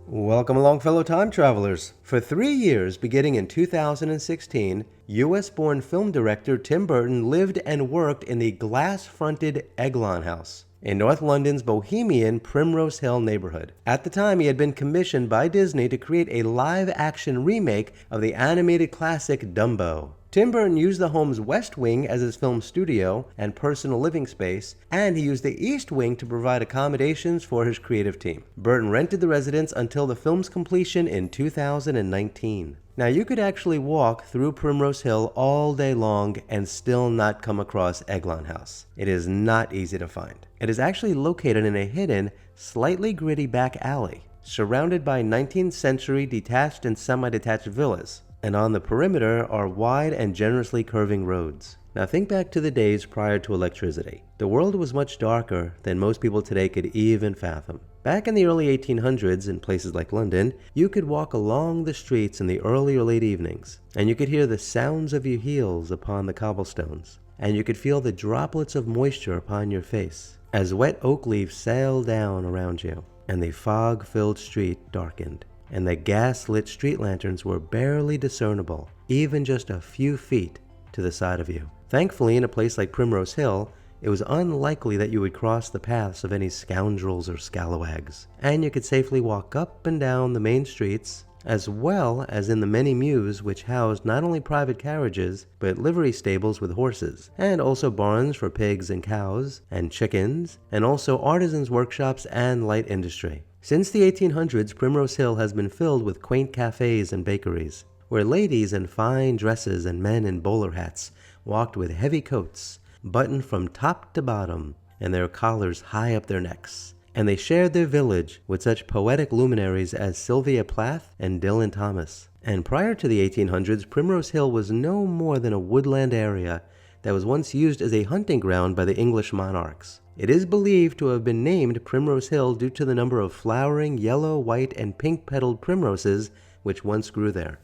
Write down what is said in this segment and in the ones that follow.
Welcome along, fellow time travelers. For 3 years, beginning in 2016, US-born film director Tim Burton lived and worked in the glass-fronted Eglon House in North London's bohemian Primrose Hill neighborhood. At the time, he had been commissioned by Disney to create a live-action remake of the animated classic Dumbo. Tim Burton used the home's west wing as his film studio and personal living space, and he used the east wing to provide accommodations for his creative team. Burton rented the residence until the film's completion in 2019. Now, you could actually walk through Primrose Hill all day long and still not come across Eglon House. It is not easy to find. It is actually located in a hidden, slightly gritty back alley, surrounded by 19th century detached and semi-detached villas. And on the perimeter are wide and generously curving roads. Now think back to the days prior to electricity. The world was much darker than most people today could even fathom. Back in the early 1800s, in places like London, you could walk along the streets in the early or late evenings, and you could hear the sounds of your heels upon the cobblestones, and you could feel the droplets of moisture upon your face as wet oak leaves sailed down around you, and the fog-filled street darkened, and the gas-lit street lanterns were barely discernible, even just a few feet to the side of you. Thankfully, in a place like Primrose Hill, it was unlikely that you would cross the paths of any scoundrels or scalawags, and you could safely walk up and down the main streets, as well as in the many mews which housed not only private carriages, but livery stables with horses, and also barns for pigs and cows, and chickens, and also artisans' workshops and light industry. Since the 1800s, Primrose Hill has been filled with quaint cafes and bakeries, where ladies in fine dresses and men in bowler hats walked with heavy coats, buttoned from top to bottom, and their collars high up their necks. And they shared their village with such poetic luminaries as Sylvia Plath and Dylan Thomas. And prior to the 1800s, Primrose Hill was no more than a woodland area that was once used as a hunting ground by the English monarchs. It is believed to have been named Primrose Hill due to the number of flowering yellow, white, and pink-petaled primroses which once grew there.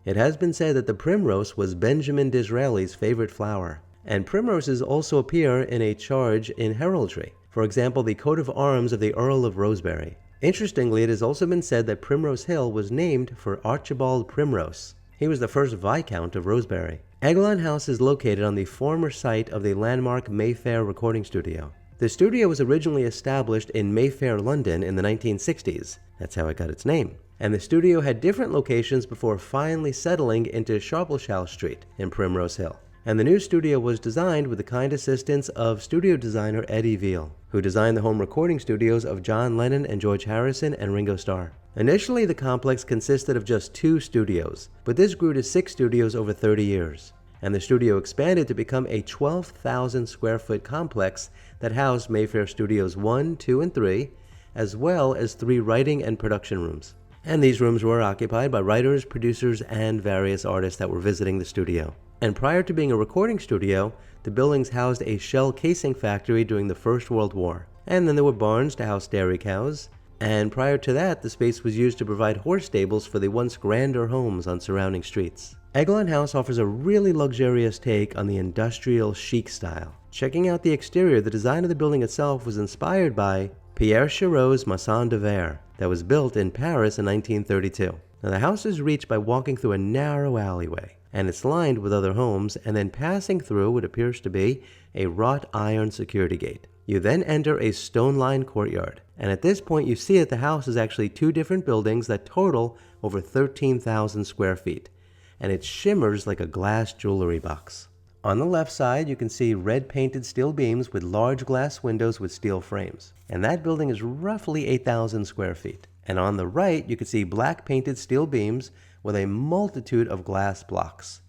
It has been said that the primrose was Benjamin Disraeli's favorite flower, and primroses also appear in a charge in heraldry. For example, the coat of arms of the Earl of Rosebery. Interestingly, it has also been said that Primrose Hill was named for Archibald Primrose. He was the first Viscount of Rosebery. Eglon House is located on the former site of the landmark Mayfair recording studio. The studio was originally established in Mayfair, London in the 1960s. That's how it got its name. And the studio had different locations before finally settling into Sharpleshall Street in Primrose Hill. And the new studio was designed with the kind assistance of studio designer Eddie Veal, who designed the home recording studios of John Lennon and George Harrison and Ringo Starr. Initially, the complex consisted of just 2 studios, but this grew to 6 studios over 30 years. And the studio expanded to become a 12,000 square foot complex that housed Mayfair Studios 1, 2, and 3, as well as 3 writing and production rooms. And these rooms were occupied by writers, producers, and various artists that were visiting the studio. And prior to being a recording studio, the buildings housed a shell casing factory during the First World War. And then there were barns to house dairy cows. And prior to that, the space was used to provide horse stables for the once grander homes on surrounding streets. Eglon House offers a really luxurious take on the industrial chic style. Checking out the exterior, the design of the building itself was inspired by Pierre Chareau's Maison de Verre that was built in Paris in 1932. Now, the house is reached by walking through a narrow alleyway, and it's lined with other homes, and then passing through what appears to be a wrought iron security gate. You then enter a stone-lined courtyard, and at this point you see that the house is actually 2 different buildings that total over 13,000 square feet, and it shimmers like a glass jewelry box. On the left side, you can see red painted steel beams with large glass windows with steel frames, and that building is roughly 8,000 square feet. And on the right, you can see black painted steel beams with a multitude of glass blocks,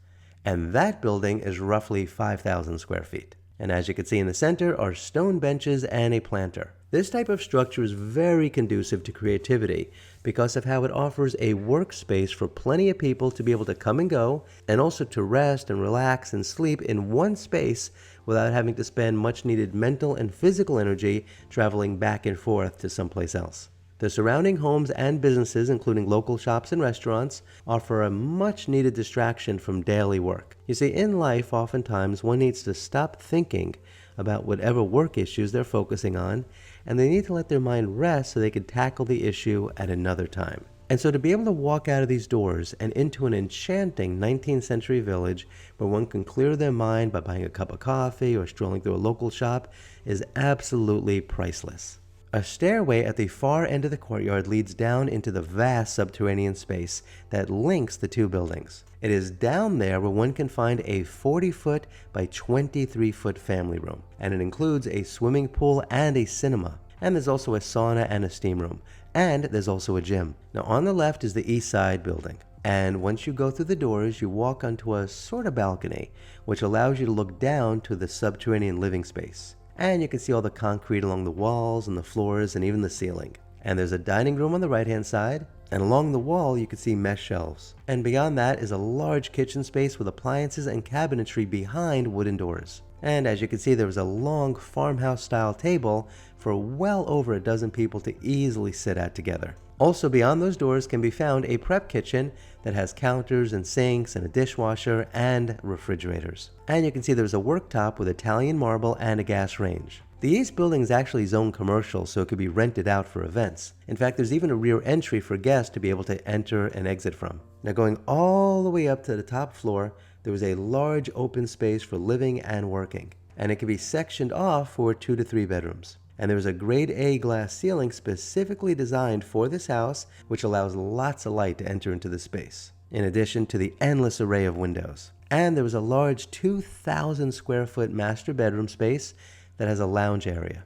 and that building is roughly 5,000 square feet. And as you can see in the center are stone benches and a planter. This type of structure is very conducive to creativity because of how it offers a workspace for plenty of people to be able to come and go, and also to rest and relax and sleep in one space without having to spend much needed mental and physical energy traveling back and forth to someplace else. The surrounding homes and businesses, including local shops and restaurants, offer a much-needed distraction from daily work. You see, in life, oftentimes one needs to stop thinking about whatever work issues they're focusing on and they need to let their mind rest so they can tackle the issue at another time. And so to be able to walk out of these doors and into an enchanting 19th century village where one can clear their mind by buying a cup of coffee or strolling through a local shop is absolutely priceless. A stairway at the far end of the courtyard leads down into the vast subterranean space that links the two buildings. It is down there where one can find a 40-foot by 23-foot family room, and it includes a swimming pool and a cinema. And there's also a sauna and a steam room, and there's also a gym. Now on the left is the East Side building, and once you go through the doors, you walk onto a sort of balcony, which allows you to look down to the subterranean living space. And you can see all the concrete along the walls and the floors and even the ceiling. And there's a dining room on the right-hand side, and along the wall you can see mesh shelves. And beyond that is a large kitchen space with appliances and cabinetry behind wooden doors. And as you can see, there was a long farmhouse-style table for well over a dozen people to easily sit at together. Also beyond those doors can be found a prep kitchen that has counters and sinks and a dishwasher and refrigerators. And you can see there's a worktop with Italian marble and a gas range. The East building is actually zoned commercial, so it could be rented out for events. In fact, there's even a rear entry for guests to be able to enter and exit from. Now going all the way up to the top floor, there was a large open space for living and working, and it could be sectioned off for 2 to 3 bedrooms. And there was a grade A glass ceiling specifically designed for this house, which allows lots of light to enter into the space, in addition to the endless array of windows. And there was a large 2,000 square foot master bedroom space that has a lounge area.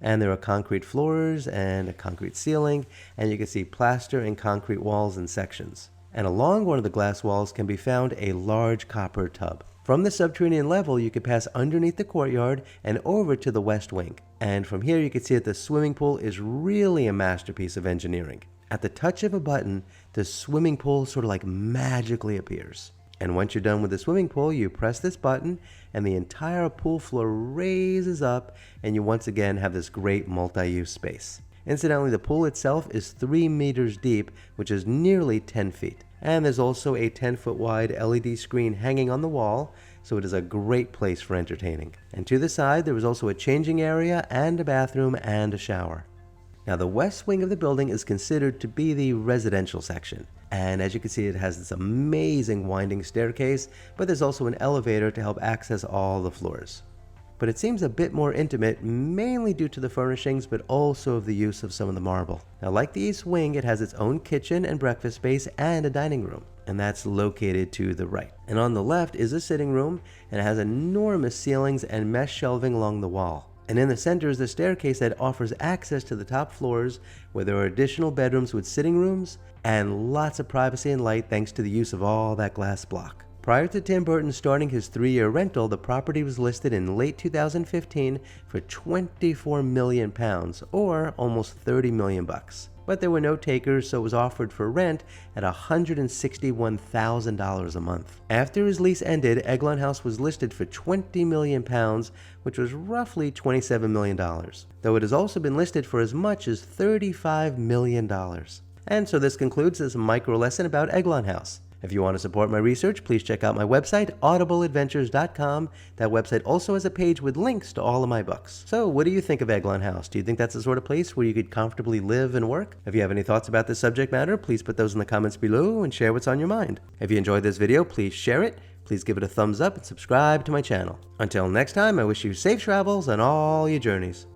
And there are concrete floors and a concrete ceiling, and you can see plaster and concrete walls in sections. And along one of the glass walls can be found a large copper tub. From the subterranean level, you can pass underneath the courtyard and over to the west wing. And from here, you can see that the swimming pool is really a masterpiece of engineering. At the touch of a button, the swimming pool sort of like magically appears. And once you're done with the swimming pool, you press this button and the entire pool floor raises up, and you once again have this great multi-use space. Incidentally, the pool itself is 3 meters deep, which is nearly 10 feet. And there's also a 10-foot wide LED screen hanging on the wall, so it is a great place for entertaining. And to the side, there was also a changing area and a bathroom and a shower. Now, the west wing of the building is considered to be the residential section. And as you can see, it has this amazing winding staircase, but there's also an elevator to help access all the floors. But it seems a bit more intimate, mainly due to the furnishings, but also of the use of some of the marble. Now, like the east wing, it has its own kitchen and breakfast space and a dining room, and that's located to the right. And on the left is a sitting room, and it has enormous ceilings and mesh shelving along the wall. And in the center is the staircase that offers access to the top floors, where there are additional bedrooms with sitting rooms and lots of privacy and light thanks to the use of all that glass block. Prior to Tim Burton starting his 3-year rental, the property was listed in late 2015 for £24 million, or almost $30 million. But there were no takers, so it was offered for rent at $161,000 a month. After his lease ended, Eglon House was listed for £20 million, which was roughly $27 million, though it has also been listed for as much as $35 million. And so this concludes this micro lesson about Eglon House. If you want to support my research, please check out my website, audibleadventures.com. That website also has a page with links to all of my books. So what do you think of Eglon House? Do you think that's the sort of place where you could comfortably live and work? If you have any thoughts about this subject matter, please put those in the comments below and share what's on your mind. If you enjoyed this video, please share it. Please give it a thumbs up and subscribe to my channel. Until next time, I wish you safe travels on all your journeys.